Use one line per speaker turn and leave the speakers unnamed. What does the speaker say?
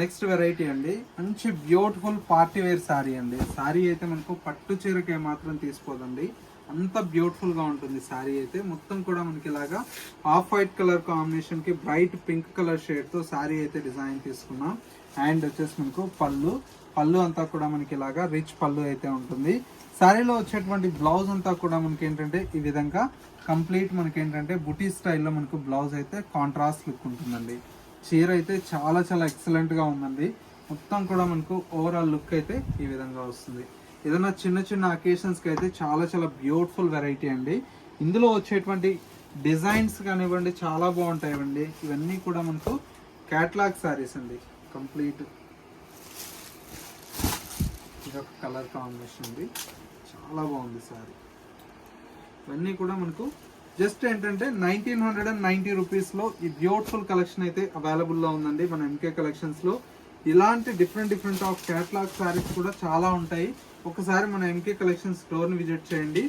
Next variety అండి, మంచి beautiful party wear sari అండి. శారీ అయితే మనకు పట్టు చీరకి మాత్రం తీసుకోదండి, అంత బ్యూటిఫుల్ గా ఉంటుంది శారీ అయితే. మొత్తం కూడా మనకి ఇలాగా ఆఫ్ వైట్ కలర్ కాంబినేషన్ కి బ్రైట్ పింక్ కలర్ షేడ్ తో శారీ అయితే డిజైన్ తీసుకున్నాం. అండ్ వచ్చేసి మనకు పళ్ళు అంతా కూడా మనకి ఇలాగా రిచ్ పళ్ళు అయితే ఉంటుంది. శారీలో వచ్చేటువంటి బ్లౌజ్ అంతా కూడా మనకి ఏంటంటే ఈ విధంగా కంప్లీట్ మనకి ఏంటంటే బుటీ స్టైల్లో మనకు బ్లౌజ్ అయితే కాంట్రాస్ట్ లుక్ ఉంటుందండి. చీర అయితే చాలా చాలా ఎక్సలెంట్ గా ఉందండి. మొత్తం కూడా మనకు ఓవరాల్ లుక్ అయితే ఈ విధంగా వస్తుంది. ఏదైనా చిన్న చిన్న అకేషన్స్ కి అయితే చాలా చాలా బ్యూటిఫుల్ వెరైటీ అండి. ఇందులో వచ్చేటువంటి డిజైన్స్ కానివ్వండి చాలా బాగుంటాయండి. ఇవన్నీ కూడా మనకు క్యాట్లాగ్ శారీస్ అండి. కంప్లీట్ ఇదొక కలర్ కాంబినేషన్ ఉంది, చాలా బాగుంది శారీ. ఇవన్నీ కూడా మనకు జస్ట్ ఏంటంటే 1990 రూపీస్లో ఈ బ్యూటిఫుల్ కలెక్షన్ అయితే అవైలబుల్లో ఉందండి మన ఎంకే కలెక్షన్స్లో. ఇలాంటి డిఫరెంట్ ఆఫ్ క్యాటలాగ్ శారీస్ కూడా చాలా ఉంటాయి. ఒకసారి మన ఎంకే కలెక్షన్ స్టోర్ని విజిట్ చేయండి.